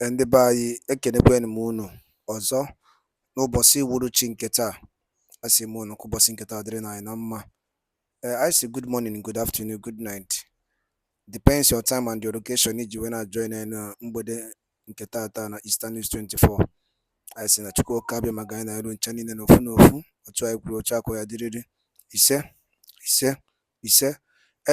Ndị be anyị ekenekwanụ m unu ọzọ n'ụbọchị uhuruchi nke taa. Asị m unu ka ụbọchị nke taa dịrị anyị na mma. I say good morning, good afternoon, good night. Depends your time and your location iji wee na-join na mgbede nke taa na Eastern News 24. I say na Chukwu oke abịa maka anyị na-eru ncha niile n'ofu n'ofu. Otu anyị kwuru otu akọ ya dịrịrị. Ise.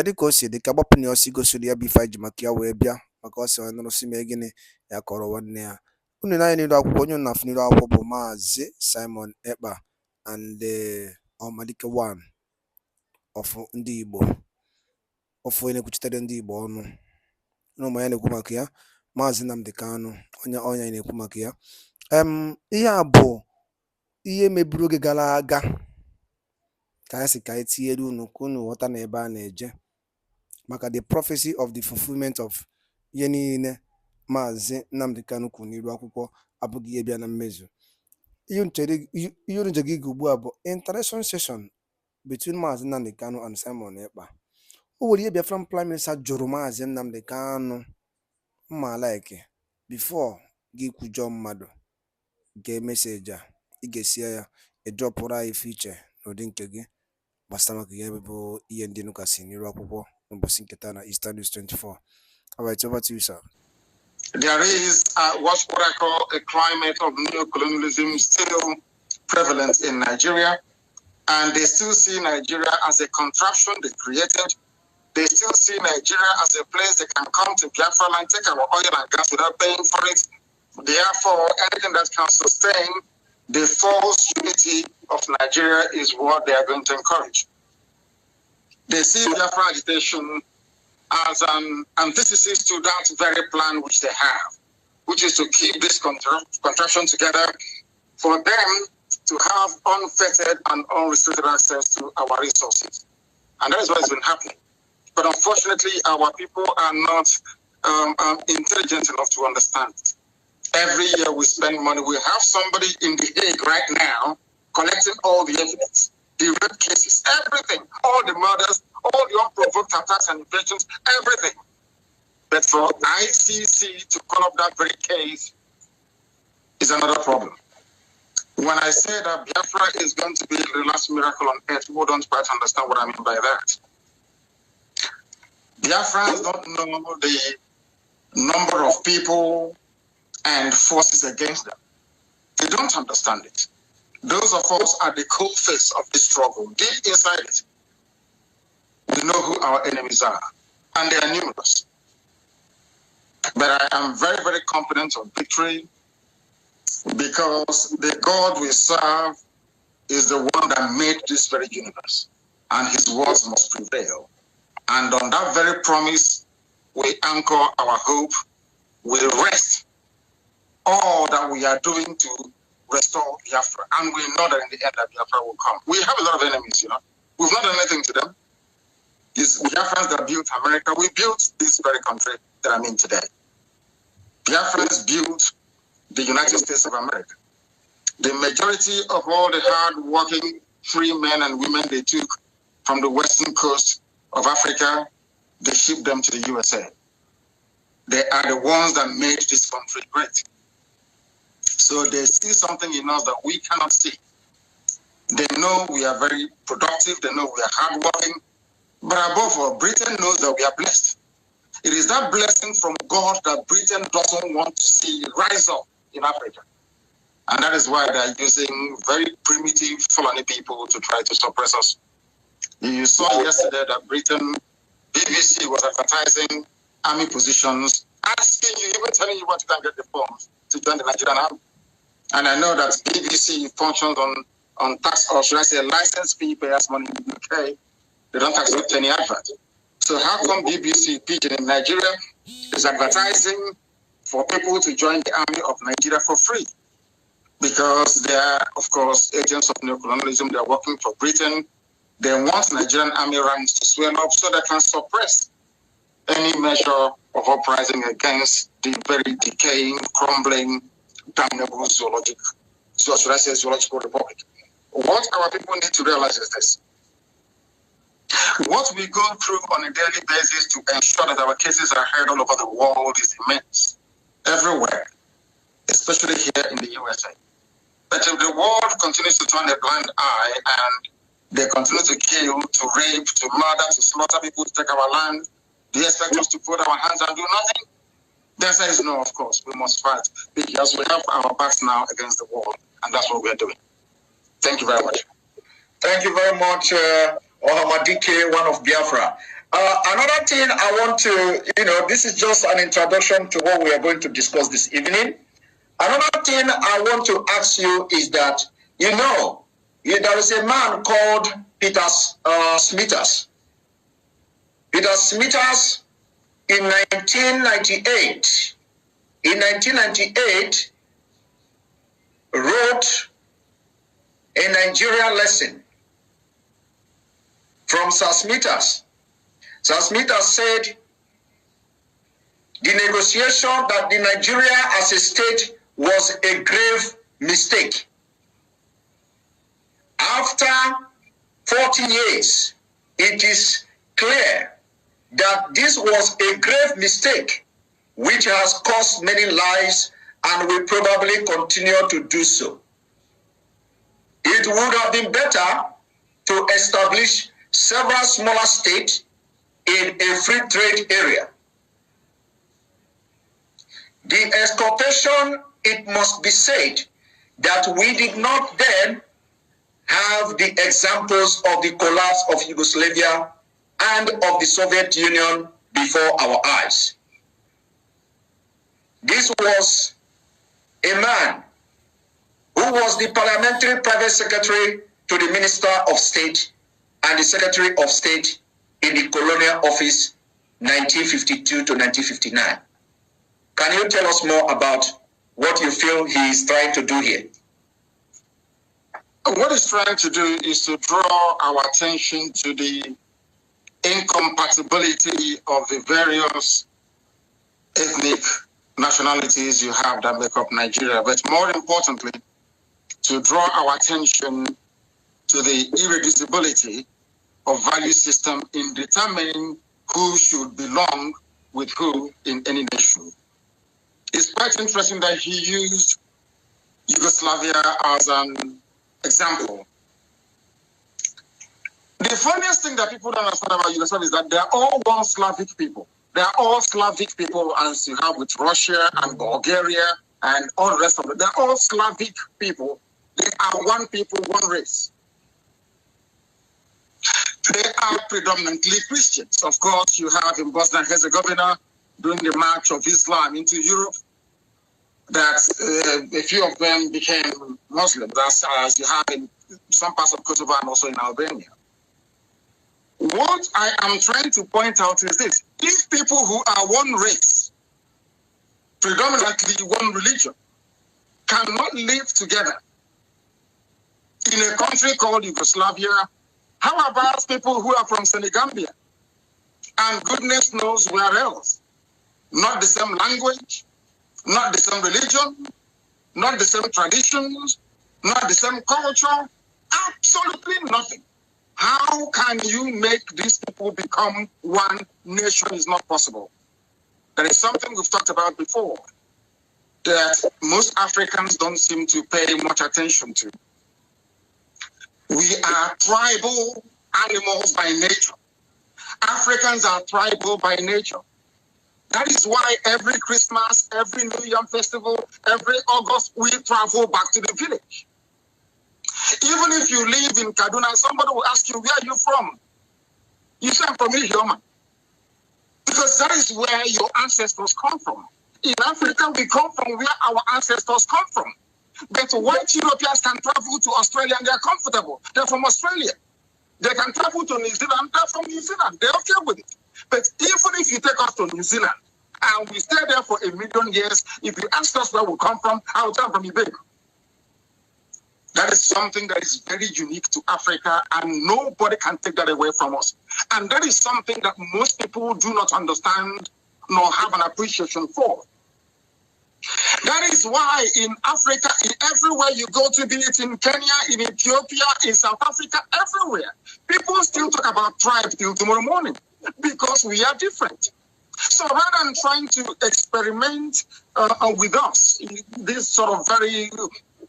Dịka o si dị ka agbapụ na ọsọ gosiri ya bụ ife anyị ji maka ya wee bịa maka ọsọ nụrụsị mee gịnị ya kọrọ nwanne ya. Unu na anyị niile akwụkwọ onye unu na-afụ niile akwụkwọ bụ Mazi Simon Ekpa and the Ọmadike one of ndị Igbo, ofu onye na-ekwuchitere ndị Igbo ọnụ. Ụmụ ya na-ekwu maka ya, Mazi Nnamdi Kanu, onye na-ekwu maka ya. Ihe a bụ ihe mebiri oge gara aga ka anyị si ka anyị tinyere unu ka unu ghọta na ebe a na-eje maka the prophecy of the fulfillment of ihe niile Mazi Nnamdi Kanu kwuru n'iru akwụkwọ abụghị ihe bịa na mmezu. Ihe unu nje gị ugbu a bụ interaction session between Mazi Nnamdi Kanu and Simon Ekpa. O nwere ihe Biafran Prime Minister jụrụ Mazi Nnamdi Kanu mma like before gị kwujọ mmadụ gee meseji a ị ga-esie ya ịdrọpụrụ anyị fiche n'ụdị nke gị gbasara maka ihe bụ ihe ndị unu kasị n'iru akwụkwọ n'ụbọchị nke taa na Eastern News 24. All right, over to you, sir. There is what I call a climate of neocolonialism still prevalent in Nigeria, and they still see Nigeria as a contraption they created. They still see Nigeria as a place they can come to Biafra and take our oil and gas without paying for it. Therefore, anything that can sustain the false unity of Nigeria is what they are going to encourage. They see Biafra agitation as an antithesis to that very plan which they have, which is to keep this contraption together for them to have unfettered and unrestricted access to our resources. And that is what has been happening. But unfortunately, our people are not intelligent enough to understand it. Every year we spend money. We have somebody in The Hague right now collecting all the evidence, the rape cases, everything, all the murders, all the unprovoked attacks and invasions, everything. But for ICC to call up that very case is another problem. When I say that Biafra is going to be the last miracle on earth, people don't quite understand what I mean by that. Biafrans don't know the number of people and forces against them. They don't understand it. Those of us at the cold face of this struggle, deep inside it, we know who our enemies are, and they are numerous. But I am very, very confident of victory because the God we serve is the one that made this very universe, and his words must prevail. And on that very promise, we anchor our hope, we rest all that we are doing to restore Biafra. And we know that in the end that Biafra will come. We have a lot of enemies, you know. We've not done anything to them. It's Biafrans that built America. We built this very country that I'm in today. Biafrans built the United States of America. The majority of all the hard-working free men and women they took from the western coast of Africa, they shipped them to the USA. They are the ones that made this country great. So they see something in us that we cannot see. They know we are very productive. They know we are hardworking. But above all, Britain knows that we are blessed. It is that blessing from God that Britain doesn't want to see rise up in Africa. And that is why they are using very primitive Fulani people to try to suppress us. You saw yesterday that Britain, BBC was advertising army positions, asking you, even telling you what you can get the forms to join the Nigerian army. And I know that BBC functions on tax, or should I say license fee payers money in the UK. They don't accept any advert. So how come BBC Pidgin in Nigeria is advertising for people to join the army of Nigeria for free? Because they are, of course, agents of neocolonialism. They are working for Britain. They want Nigerian army ranks to swell up so they can suppress any measure of uprising against the very decaying, crumbling, damnable zoological republic. What our people need to realize is this. What we go through on a daily basis to ensure that our cases are heard all over the world is immense. Everywhere. especially here in the USA. But if the world continues to turn a blind eye and they continue to kill, to rape, to murder, to slaughter people, to take our land, do you expect us to put our hands and do nothing? The answer is no, of course. We must fight because we have our backs now against the wall, and that's what we're doing. Thank you very much. Thank you very much, Nnamdi, one of Biafra. Another thing I want to, this is just an introduction to what we are going to discuss this evening. Another thing I want to ask you is that, there is a man called Peter Smithers. Peter Smithers in 1998, wrote a Nigeria lesson from Sir Smithers. Sir Smithers said the negotiation that the Nigeria as a state was a grave mistake. After 40 years, it is clear that this was a grave mistake which has cost many lives and will probably continue to do so. It would have been better to establish several smaller states in a free trade area. The exculpation, it must be said, that we did not then have the examples of the collapse of Yugoslavia and of the Soviet Union before our eyes. This was a man who was the parliamentary private secretary to the Minister of State and the Secretary of State in the colonial office 1952 to 1959. Can you tell us more about what you feel he is trying to do here? What he's trying to do is to draw our attention to the incompatibility of the various ethnic nationalities you have that make up Nigeria, but more importantly, to draw our attention to the irreducibility of value system in determining who should belong with who in any nation. It's quite interesting that he used Yugoslavia as an example. The funniest thing that people don't understand about Yugoslavia is that they're all one Slavic people. They're all Slavic people, as you have with Russia and Bulgaria and all the rest of it. They're all Slavic people. They are one people, one race. They are predominantly Christians. Of course, you have in Bosnia and Herzegovina during the march of Islam into Europe, that a few of them became Muslims, as you have in some parts of Kosovo and also in Albania. What I am trying to point out is this: these people who are one race, predominantly one religion, cannot live together in a country called Yugoslavia. How about people who are from Senegambia and goodness knows where else? Not the same language, not the same religion, not the same traditions, not the same culture, absolutely nothing. How can you make these people become one nation? Is not possible. There is something we've talked about before that most Africans don't seem to pay much attention to. We are tribal animals by nature. Africans are tribal by nature. That is why every Christmas, every New Year festival, every August, we travel back to the village. Even if you live in Kaduna, somebody will ask you, where are you from? You say, I'm from Ihioma. Because that is where your ancestors come from. In Africa, we come from where our ancestors come from. But white Europeans can travel to Australia and they're comfortable. They're from Australia. They can travel to New Zealand. They're from New Zealand. They're okay with it. But even if you take us to New Zealand and we stay there for 1,000,000 years, if you ask us where we come from, I will tell from Ibeco. That is something that is very unique to Africa, and nobody can take that away from us. And that is something that most people do not understand nor have an appreciation for. That is why in Africa, everywhere you go to, be it in Kenya, in Ethiopia, in South Africa, everywhere, people still talk about tribe till tomorrow morning because we are different. So rather than trying to experiment with us, this sort of very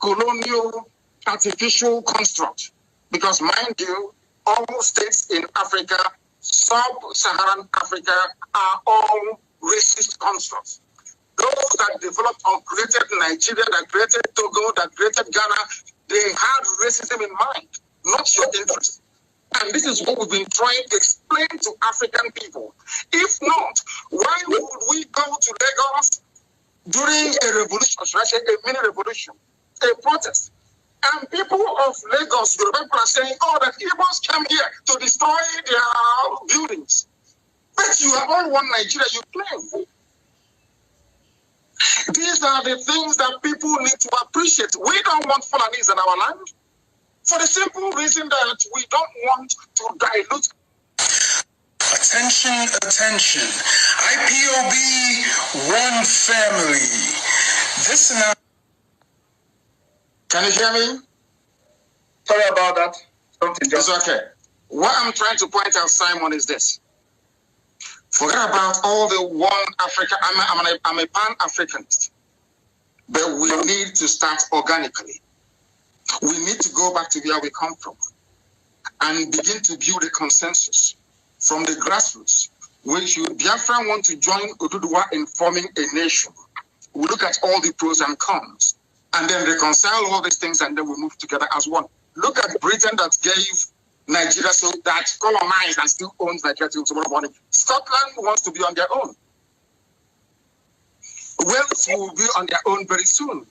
colonial, artificial construct, because mind you, all states in Africa, sub-Saharan Africa, are all racist constructs. Those that developed or created Nigeria, that created Togo, that created Ghana, they had racism in mind, not your interest. And this is what we've been trying to explain to African people. If not, why would we go to Lagos during a revolution, or should I say a mini revolution, a protest? And people of Lagos, Yoruba people are saying, oh, that Igbos came here to destroy their buildings. But you are all one Nigeria, you claim. These are the things that people need to appreciate. We don't want Fulanis in our land for the simple reason that we don't want to dilute. Attention, attention. IPOB, one family. This now. Can you hear me? Sorry about that. It's okay. What I'm trying to point out, Simon, is this. Forget about all the one Africa. I'm a pan-Africanist. But we need to start organically. We need to go back to where we come from and begin to build a consensus from the grassroots. When Biafran want to join Oduduwa in forming a nation, we look at all the pros and cons and then reconcile all these things, and then we move together as one. Look at Britain that gave Nigeria, so that colonized and still owns Nigeria till tomorrow morning. Scotland wants to be on their own. Wales will be on their own very soon.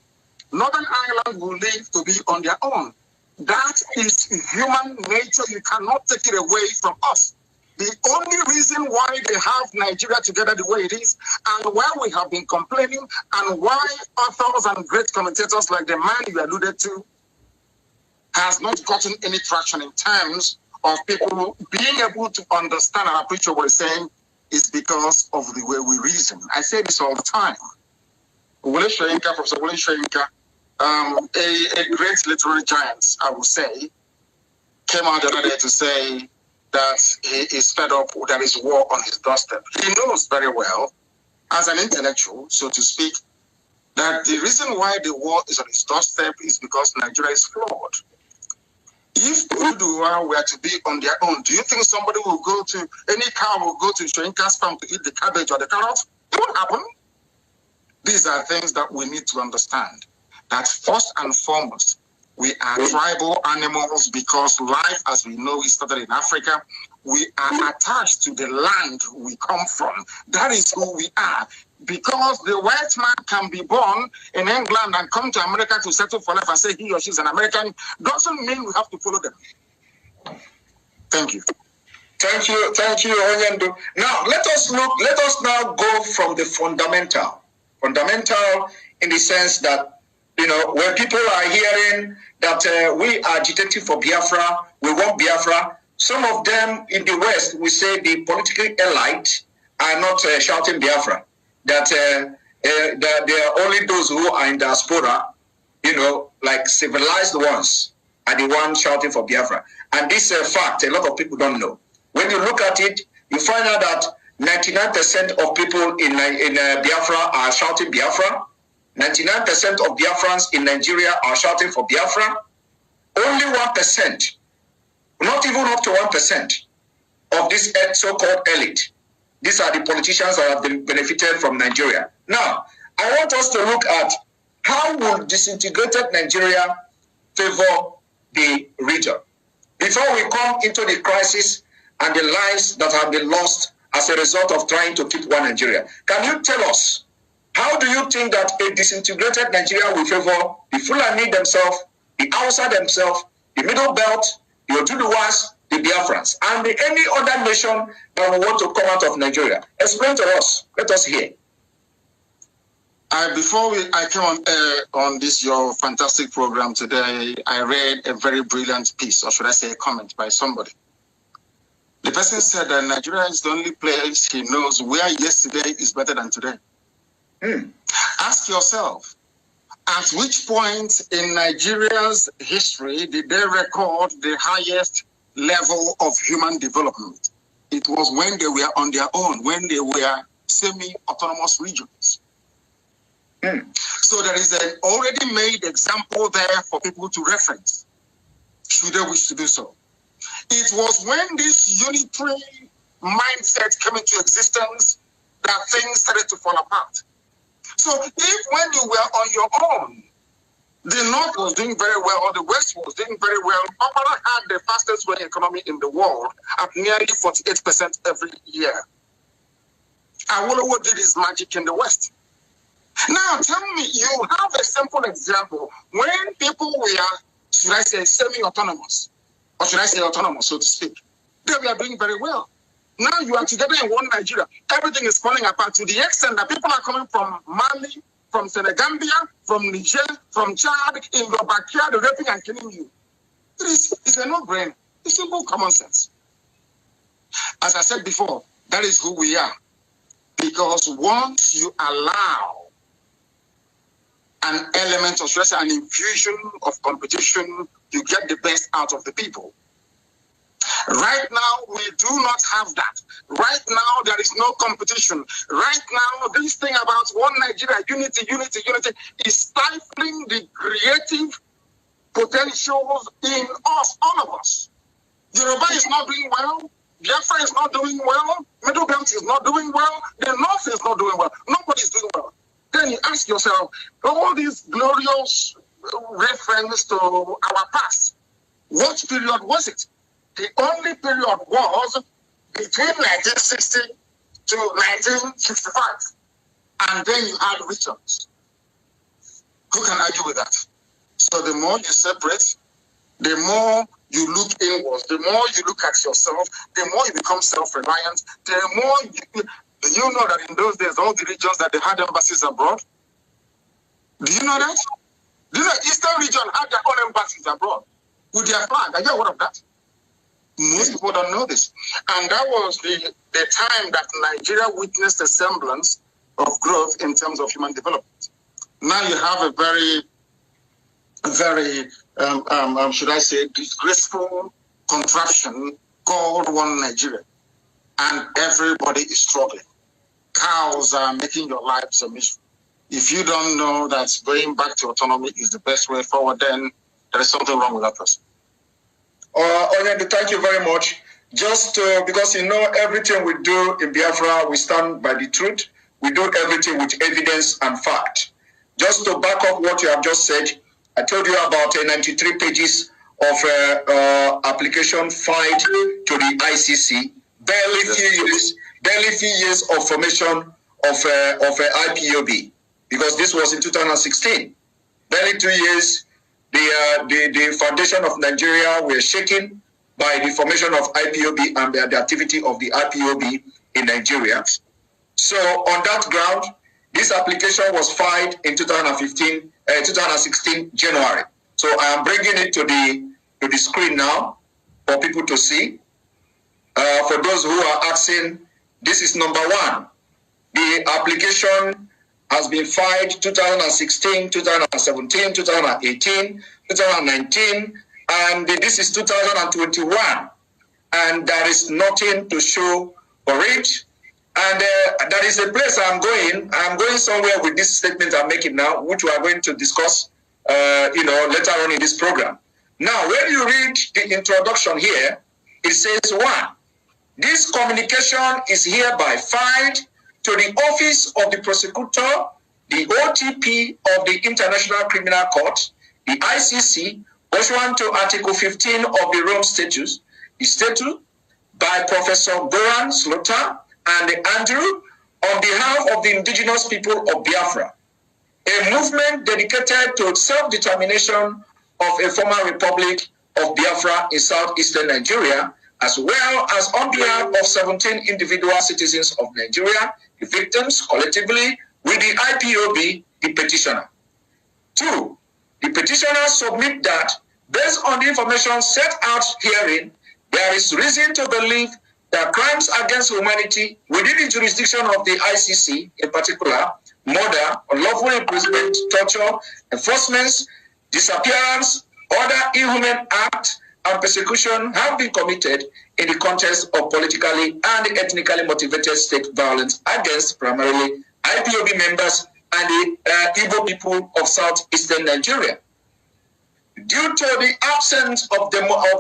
Northern Ireland will live to be on their own. That is human nature. You cannot take it away from us. The only reason why they have Nigeria together the way it is, and why we have been complaining, and why authors and great commentators like the man you alluded to has not gotten any traction in terms of people being able to understand and appreciate what he's saying, is because of the way we reason. I say this all the time. Professor Wole Soyinka, a great literary giant, I would say, came out the other day to say that he is fed up with there is war on his doorstep. He knows very well, as an intellectual, so to speak, that the reason why the war is on his doorstep is because Nigeria is flawed. If Oduduwa were to be on their own, do you think somebody will go to, any cow will go to Soyinka's farm to eat the cabbage or the carrot? It won't happen. These are things that we need to understand. That first and foremost, we are tribal animals because life as we know it started in Africa. We are attached to the land we come from. That is who we are. Because the white man can be born in England and come to America to settle for life and say he or she is an American, doesn't mean we have to follow them. Thank you. Thank you, Onyendo. Now let us now go from the fundamental in the sense that, you know, when people are hearing that we are agitating for Biafra, we want Biafra, some of them in the West, we say the political elite are not shouting Biafra, that they are only those who are in diaspora, you know, like civilized ones, are the ones shouting for Biafra. And this fact, a lot of people don't know. When you look at it, you find out that 99% of people in Biafra are shouting Biafra. 99% of Biafrans in Nigeria are shouting for Biafra. Only 1%, not even up to 1% of this so-called elite. These are the politicians that have been benefited from Nigeria. Now, I want us to look at how will disintegrated Nigeria favor the region before we come into the crisis and the lives that have been lost as a result of trying to keep one Nigeria. Can you tell us, how do you think that a disintegrated Nigeria will favor the Fulani themselves, the Hausa themselves, the Middle Belt, the Oduduwas, the Biafrans, and any other nation that will want to come out of Nigeria? Explain to us. Let us hear. Before I came on this your fantastic program today, I read a very brilliant piece, or should I say a comment by somebody. The person said that Nigeria is the only place he knows where yesterday is better than today. Ask yourself, at which point in Nigeria's history did they record the highest level of human development? It was when they were on their own, when they were semi-autonomous regions. So there is an already made example there for people to reference, should they wish to do so. It was when this unitary mindset came into existence that things started to fall apart. So if when you were on your own, the North was doing very well, or the West was doing very well, Papara had the fastest growing economy in the world at nearly 48% every year. Awolowo did his magic in the West. Now tell me, you have a simple example. When people were, should I say, semi-autonomous, or should I say autonomous, so to speak, they were doing very well. Now you are together in one Nigeria. Everything is falling apart to the extent that people are coming from Mali, from Senegambia, from Niger, from Chad, in your backyard, raping and killing you. It's a no-brainer. It's simple common sense. As I said before, that is who we are. Because once you allow an element of stress, an infusion of competition, you get the best out of the people. Right now, we do not have that. Right now, there is no competition. Right now, this thing about one Nigeria, unity is stifling the creative potentials in us, all of us. Yoruba is not doing well. Biafra is not doing well. Middle Belt is not doing well. The North is not doing well. Nobody is doing well. Then you ask yourself, all these glorious reference to our past, what period was it? The only period was between 1960 to 1965. And then you add regions. Who can argue with that? So the more you separate, the more you look inwards, the more you look at yourself, the more you become self-reliant, the more you know that in those days, all the regions that they had embassies abroad. Do you know that? Do you know Eastern region had their own embassies abroad with their flag? Are you aware of that? Most people don't know this. And that was the time that Nigeria witnessed a semblance of growth in terms of human development. Now you have a very, should I say, disgraceful contraption called one Nigeria. And everybody is struggling. Cows are making your lives a misery. If you don't know that going back to autonomy is the best way forward, then there is something wrong with that person. Onyedi, thank you very much. Just because you know everything we do in Biafra, we stand by the truth. We do everything with evidence and fact. Just to back up what you have just said, I told you about 93 pages of application filed to the ICC. Barely few years of formation of IPOB, because this was in 2016. Barely 2 years. The foundation of Nigeria were shaken by the formation of IPOB and the activity of the IPOB in Nigeria. So on that ground, this application was filed in 2016 January. So I am bringing it to the screen now for people to see. For those who are asking, this is number one. The application has been filed 2016, 2017, 2018, 2019, and this is 2021. And there is nothing to show for it. And that is a place I'm going. I'm going somewhere with this statement I'm making now, which we are going to discuss, later on in this program. Now, when you read the introduction here, it says, one, this communication is hereby filed to the Office of the Prosecutor, the OTP of the International Criminal Court, the ICC, pursuant to Article 15 of the Rome Statute, by Professor Goran Slota and Andrew, on behalf of the indigenous people of Biafra, a movement dedicated to self-determination of a former republic of Biafra in southeastern Nigeria, as well as on behalf of 17 individual citizens of Nigeria, the victims collectively, with the IPOB, the petitioner. Two, the petitioner submit that, based on the information set out herein, there is reason to believe that crimes against humanity within the jurisdiction of the ICC, in particular, murder, unlawful imprisonment, torture, enforcement, disappearance, other inhuman act, and persecution have been committed in the context of politically and ethnically motivated state violence against primarily IPOB members and the Igbo people of southeastern Nigeria. Due to the absence of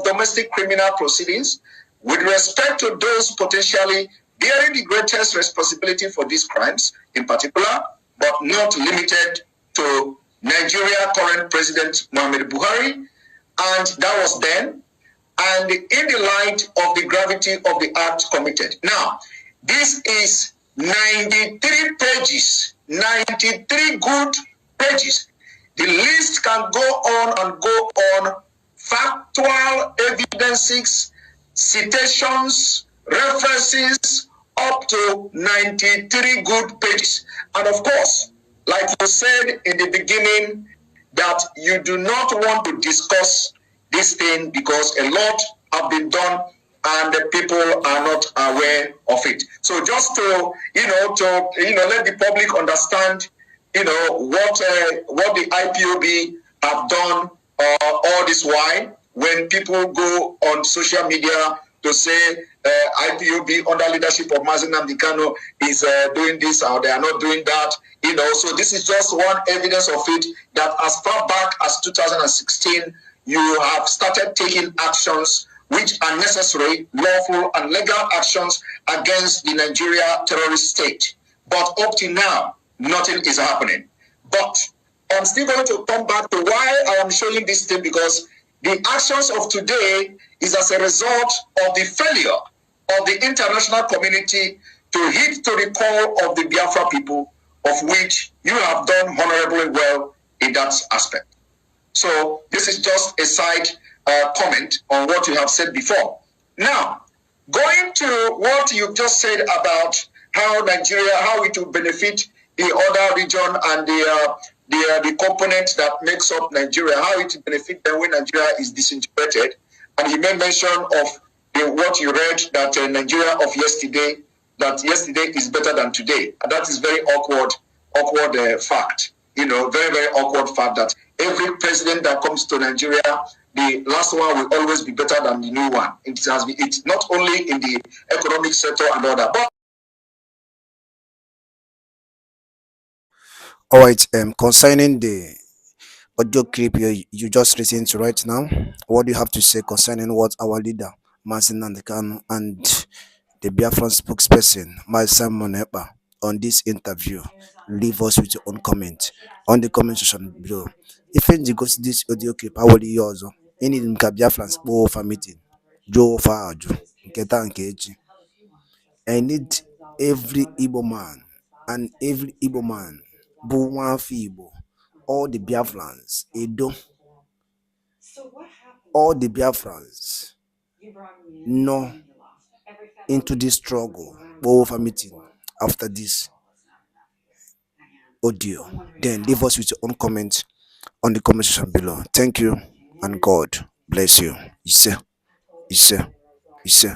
domestic criminal proceedings with respect to those potentially bearing the greatest responsibility for these crimes, in particular, but not limited to Nigeria current President Muhammadu Buhari, and that was then, and in the light of the gravity of the act committed. Now, this is 93 pages, 93 good pages. The list can go on and go on. Factual evidences, citations, references, up to 93 good pages. And of course, like you said in the beginning, that you do not want to discuss this thing because a lot have been done and the people are not aware of it. So just to let the public understand, what the IPOB have done all this while. When people go on social media to say IPOB under leadership of Mazi Nnamdi Kanu is doing this or they are not doing that, so this is just one evidence of it, that as far back as 2016, you have started taking actions which are necessary, lawful and legal actions against the Nigeria terrorist state. But up to now, nothing is happening. But I'm still going to come back to why I am showing this thing, because the actions of today is as a result of the failure of the international community to hit to the core of the Biafra people, of which you have done honorably well in that aspect. So this is just a side comment on what you have said before. Now, going to what you just said about how Nigeria, how it will benefit the other region and the component that makes up Nigeria, how it will benefit them when Nigeria is disintegrated. And you made mention of what you read, that Nigeria of yesterday, that yesterday is better than today. And that is very awkward fact. Very, very awkward fact that every president that comes to Nigeria, the last one will always be better than the new one. It's not only in the economic sector and all that, but All right, concerning the audio clip you just listened to right now, what do you have to say concerning what our leader, Mazi Nnamdi Kanu, and the Biafran spokesperson, Simon Ekpa, on this interview? Leave us with your own comment on the comment section below. If you go to this audio clip, I will use any Biafrans for meeting. Joe Faju, Nketa Nkechi. I need every Igbo man and every Igbo man, Igbo, all the Biafrans, Edo, all the Biafrans, no into this struggle, over meeting after this audio. Then leave us with your own comment on the comment section below. Thank you and God bless you. Ise, Ise, Ise.